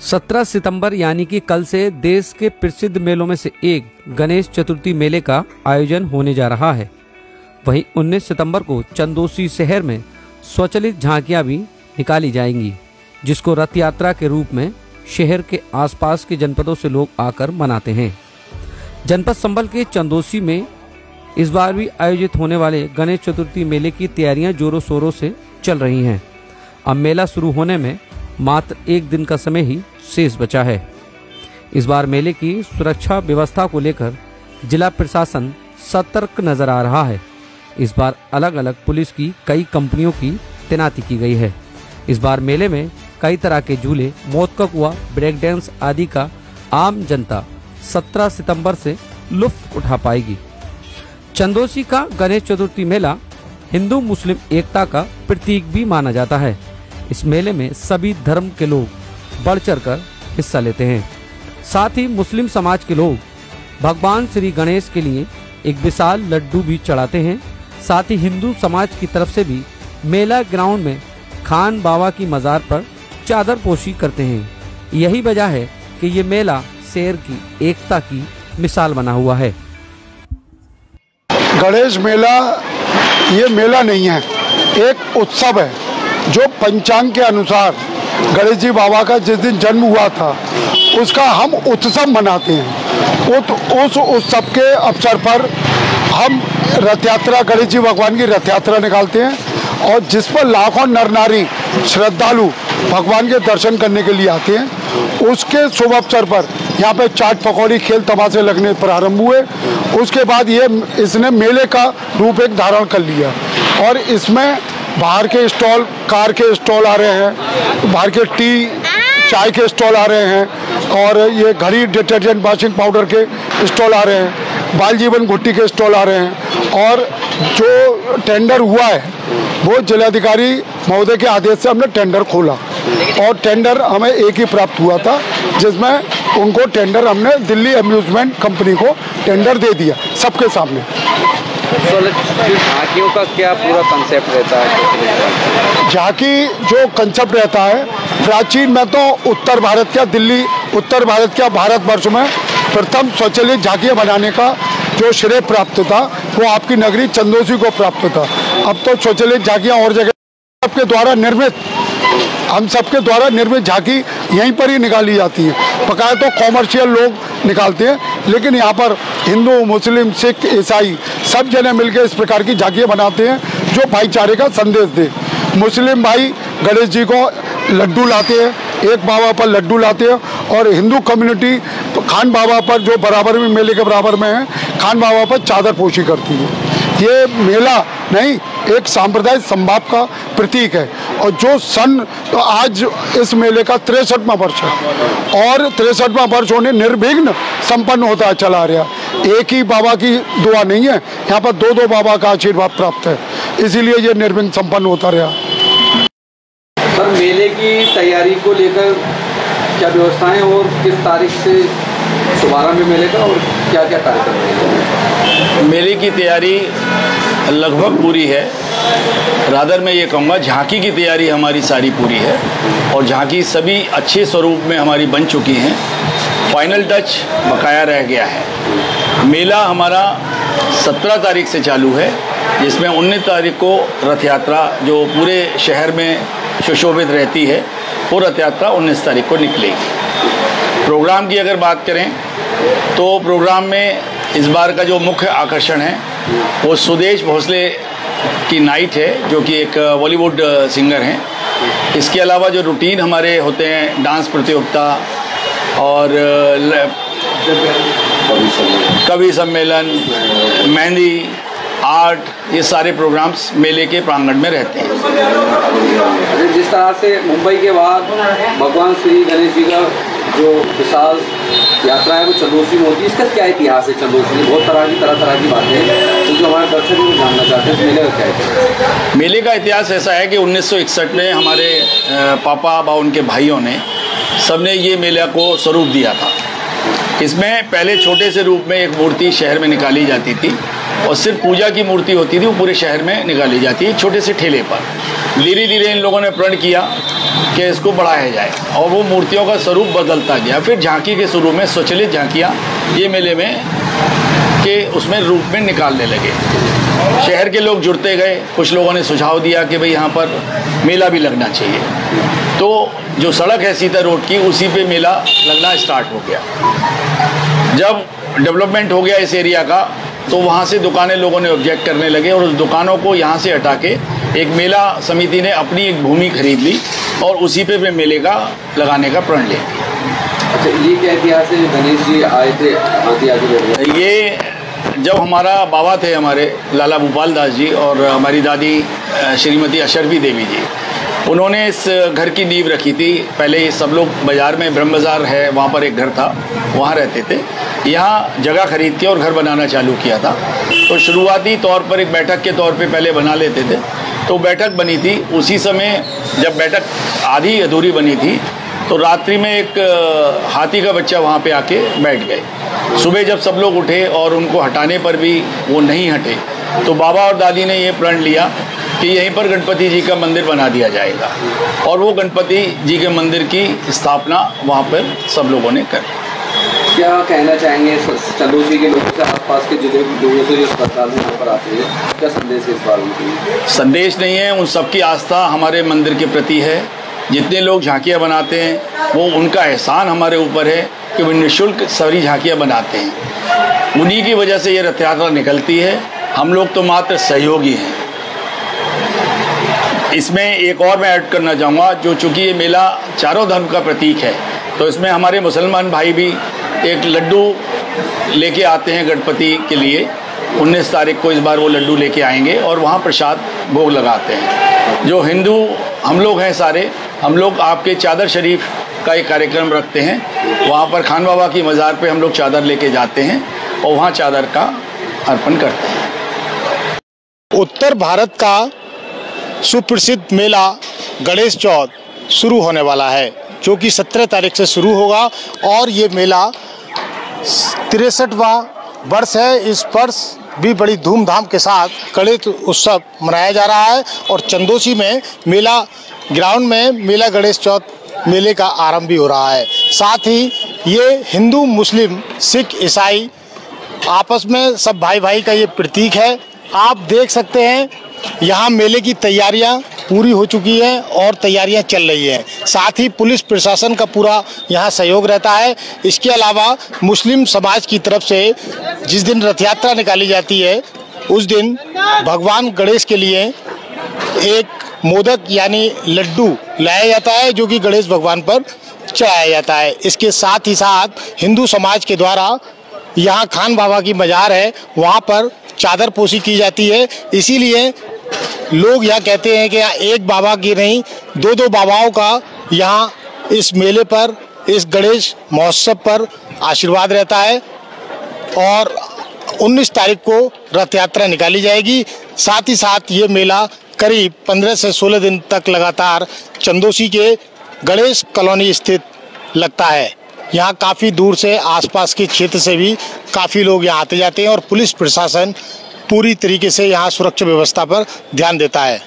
17 सितंबर यानी कि कल से देश के प्रसिद्ध मेलों में से एक गणेश चतुर्थी मेले का आयोजन होने जा रहा है। वहीं 19 सितंबर को चंदोसी शहर में स्वचालित झांकियां भी निकाली जाएंगी, जिसको रथ यात्रा के रूप में शहर के आसपास के जनपदों से लोग आकर मनाते हैं। जनपद संबल के चंदोसी में इस बार भी आयोजित होने वाले गणेश चतुर्थी मेले की तैयारियां जोरों शोरों से चल रही हैं। अब मेला शुरू होने में मात्र एक दिन का समय ही शेष बचा है। इस बार मेले की सुरक्षा व्यवस्था को लेकर जिला प्रशासन सतर्क नजर आ रहा है। इस बार अलग अलग पुलिस की कई कंपनियों की तैनाती की गई है। इस बार मेले में कई तरह के झूले, मौत का कुआं, ब्रेक डांस आदि का आम जनता 17 सितंबर से लुत्फ उठा पाएगी। चंदोसी का गणेश चतुर्थी मेला हिंदू मुस्लिम एकता का प्रतीक भी माना जाता है। इस मेले में सभी धर्म के लोग बढ़ चढ़कर हिस्सा लेते हैं। साथ ही मुस्लिम समाज के लोग भगवान श्री गणेश के लिए एक विशाल लड्डू भी चढ़ाते हैं। साथ ही हिंदू समाज की तरफ से भी मेला ग्राउंड में खान बाबा की मजार पर चादर पोशी करते हैं। यही वजह है कि ये मेला शहर की एकता की मिसाल बना हुआ है। गणेश मेला ये मेला नहीं है, एक उत्सव है जो पंचांग के अनुसार गणेश जी बाबा का जिस दिन जन्म हुआ था उसका हम उत्सव मनाते हैं। उस उत्सव के अवसर पर हम रथ यात्रा, गणेश जी भगवान की रथ यात्रा निकालते हैं और जिस पर लाखों नर नारी श्रद्धालु भगवान के दर्शन करने के लिए आते हैं। उसके शुभ अवसर पर यहाँ पे चाट पकौड़ी, खेल तमाशे लगने प्रारंभ हुए। उसके बाद इसने मेले का रूप एक धारण कर लिया और इसमें बाहर के स्टॉल, कार के स्टॉल आ रहे हैं, बाहर के टी चाय के स्टॉल आ रहे हैं और ये घड़ी, डिटर्जेंट, वॉशिंग पाउडर के स्टॉल आ रहे हैं, बाल जीवन घुट्टी के स्टॉल आ रहे हैं। और जो टेंडर हुआ है वो जिलाधिकारी महोदय के आदेश से हमने टेंडर खोला और टेंडर हमें एक ही प्राप्त हुआ था, जिसमें उनको टेंडर हमने दिल्ली एम्यूजमेंट कंपनी को टेंडर दे दिया सबके सामने। झांकियों का क्या पूरा कंसेप्ट रहता है? झांकी जो कंसेप्ट रहता है, प्राचीन में तो उत्तर भारत या दिल्ली, उत्तर भारत या भारतवर्ष में प्रथम स्वचालित झांकियाँ बनाने का जो श्रेय प्राप्त था वो आपकी नगरी चंदोसी को प्राप्त था। अब तो स्वचालित झांकियाँ और जगह सबके द्वारा निर्मित, हम सबके द्वारा निर्मित झांकी यहीं पर ही निकाली जाती है। बकाया तो कॉमर्शियल लोग निकालते हैं, लेकिन यहाँ पर हिंदू, मुस्लिम, सिख, ईसाई सब जने मिलकर इस प्रकार की झांकियाँ बनाते हैं जो भाईचारे का संदेश दे। मुस्लिम भाई गणेश जी को लड्डू लाते हैं, एक बाबा पर लड्डू लाते हैं और हिंदू कम्युनिटी खान बाबा पर, जो बराबर में मेले के बराबर में है, खान बाबा पर चादर पोशी करती है। ये मेला नहीं, एक सांप्रदायिक संभाव का प्रतीक है। और जो सन, तो आज इस मेले का 63वां वर्ष है और 63वां वर्ष होने निर्विघ्न संपन्न होता चला रहा। एक ही बाबा की दुआ नहीं है, यहाँ पर दो बाबा का आशीर्वाद प्राप्त है, इसीलिए ये निर्विघ्न संपन्न होता रहा। सर, मेले की तैयारी को लेकर क्या व्यवस्थाएं और किस तारीख से शुभारंभ है मेले का और क्या क्या कार्यक्रम है? मेले की तैयारी लगभग पूरी है। रादर मैं ये कहूँगा झांकी की तैयारी हमारी सारी पूरी है और झांकी सभी अच्छे स्वरूप में हमारी बन चुकी हैं। फाइनल टच बकाया रह गया है। मेला हमारा 17 तारीख से चालू है, जिसमें 19 तारीख को रथ यात्रा जो पूरे शहर में सुशोभित रहती है, वो रथ यात्रा 19 तारीख को निकलेगी। प्रोग्राम की अगर बात करें तो प्रोग्राम में इस बार का जो मुख्य आकर्षण है वो सुदेश भोसले की नाइट है, जो कि एक बॉलीवुड सिंगर हैं। इसके अलावा जो रूटीन हमारे होते हैं, डांस प्रतियोगिता और कवि सम्मेलन, मेहंदी, आर्ट, ये सारे प्रोग्राम्स मेले के प्रांगण में रहते हैं। जिस तरह से मुंबई के बाद भगवान श्री गणेश जी का जो विशाल यात्रा है वो चंदोसी में होती है, इसका क्या इतिहास है? चंदोसी में बहुत तरह की बातें हैं, तो जो हमारे दर्शक भी जानना चाहते हैं मेले का क्या है? मेले का इतिहास ऐसा है कि 1961 में हमारे पापा व उनके भाइयों ने सबने ये मेले को स्वरूप दिया था। इसमें पहले छोटे से रूप में एक मूर्ति शहर में निकाली जाती थी और सिर्फ पूजा की मूर्ति होती थी, वो पूरे शहर में निकाली जाती है छोटे से ठेले पर। धीरे धीरे इन लोगों ने प्रण किया कि इसको बढ़ाया जाए, और वो मूर्तियों का स्वरूप बदलता गया। फिर झांकी के शुरू में स्वचालित झांकियाँ ये मेले में के उसमें रूप में निकालने लगे। शहर के लोग जुड़ते गए, कुछ लोगों ने सुझाव दिया कि भाई यहाँ पर मेला भी लगना चाहिए, तो जो सड़क है सीता रोड की उसी पे मेला लगना स्टार्ट हो गया। जब डेवलपमेंट हो गया इस एरिया का, तो वहाँ से दुकानें लोगों ने ऑब्जेक्ट करने लगे और उस दुकानों को यहाँ से हटा के एक मेला समिति ने अपनी एक भूमि खरीद ली और उसी पे मेले का लगाने का प्रण लिया। अच्छा, ये क्या इतिहास है? गणेश जी आए थे हाथी? ये जब हमारा बाबा थे, हमारे लाला भूपाल दास जी, और हमारी दादी श्रीमती अशरफी देवी जी, उन्होंने इस घर की नींव रखी थी। पहले सब लोग बाज़ार में ब्रह्म बाज़ार है, वहाँ पर एक घर था, वहाँ रहते थे। यहाँ जगह खरीद के और घर बनाना चालू किया था। तो शुरुआती तौर पर एक बैठक के तौर पे पहले बना लेते थे, तो बैठक बनी थी। उसी समय जब बैठक आधी अधूरी बनी थी, तो रात्रि में एक हाथी का बच्चा वहाँ पे आके बैठ गए। सुबह जब सब लोग उठे और उनको हटाने पर भी वो नहीं हटे, तो बाबा और दादी ने ये प्रण लिया कि यहीं पर गणपति जी का मंदिर बना दिया जाएगा, और वो गणपति जी के मंदिर की स्थापना वहाँ पर सब लोगों ने कर। क्या कहना चाहेंगे चंदौसी के लोगों से, आसपास के जिले के लोगों से जो श्रद्धालु यहाँ पर आते हैं, क्या संदेश है इस बार उनके? संदेश नहीं है, उन सबकी आस्था हमारे मंदिर के प्रति है। जितने लोग झांकियाँ बनाते हैं वो उनका एहसान हमारे ऊपर है कि वो निःशुल्क सारी झांकियाँ बनाते हैं। उन्हीं की वजह से ये रथ यात्रा निकलती है। हम लोग तो मात्र सहयोगी हैं। इसमें एक और मैं ऐड करना चाहूँगा, जो चूँकि ये मेला चारों धर्म का प्रतीक है, तो इसमें हमारे मुसलमान भाई भी एक लड्डू लेके आते हैं गणपति के लिए। 19 तारीख को इस बार वो लड्डू लेके आएंगे और वहाँ प्रसाद भोग लगाते हैं। जो हिंदू हम लोग हैं सारे, हम लोग आपके चादर शरीफ का एक कार्यक्रम रखते हैं। वहाँ पर खान बाबा की मज़ार पे हम लोग चादर लेके जाते हैं और वहाँ चादर का अर्पण करते हैं। उत्तर भारत का सुप्रसिद्ध मेला गणेश चौथ शुरू होने वाला है, जो कि 17 तारीख से शुरू होगा, और ये मेला 63वां वर्ष है। इस वर्ष भी बड़ी धूमधाम के साथ गणेश उत्सव मनाया जा रहा है, और चंदौसी में मेला ग्राउंड में मेला गणेश चौथ मेले का आरंभ भी हो रहा है। साथ ही ये हिंदू, मुस्लिम, सिख, ईसाई आपस में सब भाई भाई का ये प्रतीक है। आप देख सकते हैं यहाँ मेले की तैयारियां पूरी हो चुकी है और तैयारियां चल रही हैं। साथ ही पुलिस प्रशासन का पूरा यहाँ सहयोग रहता है। इसके अलावा मुस्लिम समाज की तरफ से जिस दिन रथ यात्रा निकाली जाती है, उस दिन भगवान गणेश के लिए एक मोदक यानी लड्डू लाया जाता है, जो कि गणेश भगवान पर चढ़ाया जाता है। इसके साथ ही साथ हिंदू समाज के द्वारा यहाँ खान बाबा की मज़ार है, वहाँ पर चादर पोशी की जाती है। इसीलिए लोग यहाँ कहते हैं कि यहाँ एक बाबा की नहीं, 2-2 बाबाओं का यहाँ इस मेले पर, इस गणेश महोत्सव पर आशीर्वाद रहता है। और 19 तारीख को रथ यात्रा निकाली जाएगी। साथ ही साथ ये मेला करीब 15 से 16 दिन तक लगातार चंदौसी के गणेश कॉलोनी स्थित लगता है। यहाँ काफ़ी दूर से, आसपास के क्षेत्र से भी काफ़ी लोग यहाँ आते जाते हैं, और पुलिस प्रशासन पूरी तरीके से यहाँ सुरक्षा व्यवस्था पर ध्यान देता है।